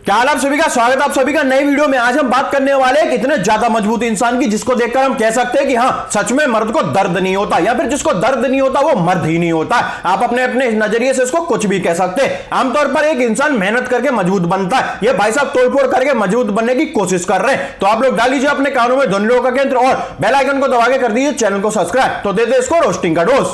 क्या हाल आप सभी का स्वागत है आप सभी का नई वीडियो में। आज हम बात करने वाले हैं इतने ज्यादा मजबूत इंसान की जिसको देखकर हम कह सकते हैं कि हाँ सच में मर्द को दर्द नहीं होता, या फिर जिसको दर्द नहीं होता वो मर्द ही नहीं होता। आप अपने अपने नजरिए से इसको कुछ भी कह सकते हैं। आमतौर पर एक इंसान मेहनत करके मजबूत बनता है, ये भाई साहब तोड़फोड़ करके मजबूत बनने की कोशिश कर रहे हैं। तो आप लोग डाल लीजिए अपने कानों में ध्वनि का केंद्र और बेल आइकन को दबा के कर दीजिए चैनल को सब्सक्राइब। तो देते इसको रोस्टिंग का डोज।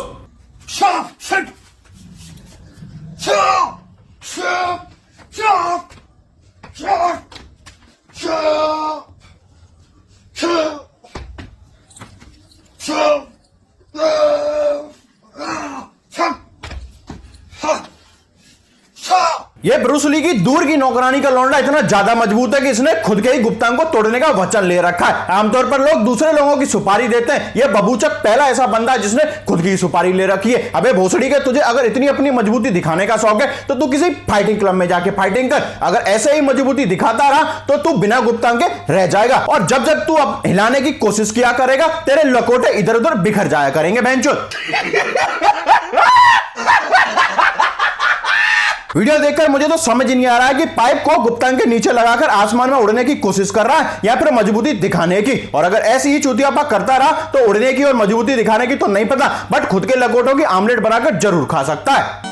ये ब्रूस ली की दूर की नौकरानी का लौंडा इतना ज्यादा मजबूत है कि इसने खुद के ही गुप्तांग को तोड़ने का वचन ले रखा है। आमतौर पर लोग दूसरे लोगों की सुपारी देते हैं, ये बबूचक पहला ऐसा बंदा है जिसने खुद की सुपारी ले रखी है। अबे भोसड़ी के, तुझे अगर इतनी अपनी मजबूती दिखाने का शौक है तो तू किसी फाइटिंग क्लब में जाके फाइटिंग कर। अगर ऐसे ही मजबूती दिखाता रहा तो तू बिना गुप्तांग के रह जाएगा, और जब जब तू अब हिलाने की कोशिश किया करेगा तेरे लकोटे इधर उधर बिखर जाया करेंगे बेंचो। वीडियो देखकर मुझे तो समझ नहीं आ रहा है कि पाइप को गुप्तांग के नीचे लगाकर आसमान में उड़ने की कोशिश कर रहा है या फिर मजबूती दिखाने की। और अगर ऐसी ही चूतियापा करता रहा तो उड़ने की और मजबूती दिखाने की तो नहीं पता, बट खुद के लकोटों की आमलेट बनाकर जरूर खा सकता है।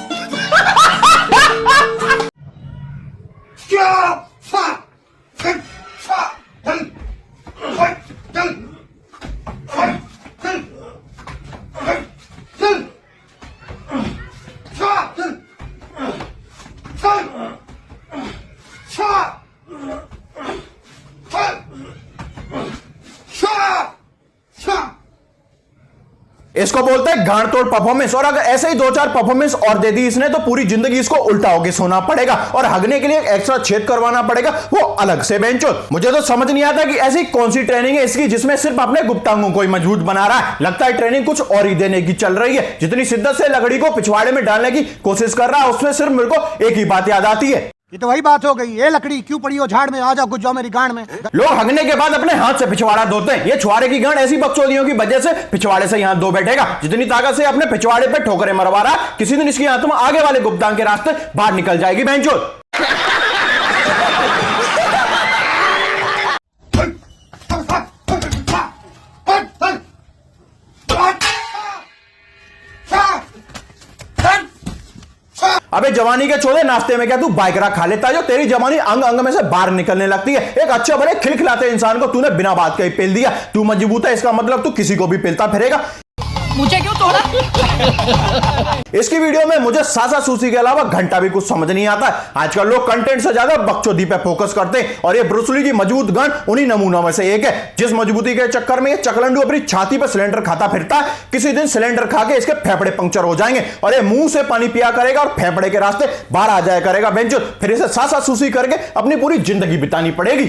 इसको बोलते हैं गांड तोड़ परफॉर्मेंस। और अगर ऐसे ही दो चार परफॉर्मेंस और दे दी इसने तो पूरी जिंदगी इसको उल्टा होके सोना पड़ेगा और हगने के लिए एक्स्ट्रा छेद करवाना पड़ेगा, वो अलग से बेंचो। मुझे तो समझ नहीं आता कि ऐसी कौन सी ट्रेनिंग है इसकी जिसमें सिर्फ अपने गुप्तांगों को ही मजबूत बना रहा है। लगता है ट्रेनिंग कुछ और ही देने की चल रही है। जितनी शिद्दत से लकड़ी को पिछवाड़े में डालने की कोशिश कर रहा है उसमें सिर्फ मेरे को एक ही बात याद आती है, ये तो वही बात हो गई, ये लकड़ी क्यों पड़ी हो झाड़ में, आ जाओ कुछ जाओ मेरी गांड में। लोग हगने के बाद अपने हाथ से पिछवाड़ा धोते हैं। ये छुआरे की गांड ऐसी बकचोदियों की वजह से पिछवाड़े से यहाँ धो बैठेगा। जितनी ताकत से अपने पिछवाड़े पे ठोकरे मरवा रहा है, किसी दिन इसकी आत्मा आगे वाले गुप्तांग के रास्ते बाहर निकल जाएगी बेंचो। अबे जवानी के छोड़े नाश्ते में क्या तू बाइकरा खा लेता है जो तेरी जवानी अंग अंग में से बाहर निकलने लगती है। एक अच्छे बड़े खिलखिलाते इंसान को तूने बिना बात के ही पेल दिया। तू मजबूत है इसका मतलब तू किसी को भी पेलता फिरेगा। मुझे क्यों तोड़ा? इसकी वीडियो में मुझे सासा सूसी के अलावा घंटा भी कुछ समझ नहीं आता। आजकल लोग कंटेंट से ज्यादा बकचोदी पे फोकस करते हैं और ये ब्रूस ली की मजबूत गन उन्हीं नमूनों में से एक है जिस मजबूती के चक्कर में ये चकलंडू अपनी छाती पे सिलेंडर खाता फिरता है। किसी दिन सिलेंडर खा के इसके फेफड़े पंक्चर हो जाएंगे और ये मुंह से पानी पिया करेगा और फेफड़े के रास्ते बाहर आ जाया करेगा बेंचो। फिर इसे सासा सूसी करके अपनी पूरी जिंदगी बितानी पड़ेगी।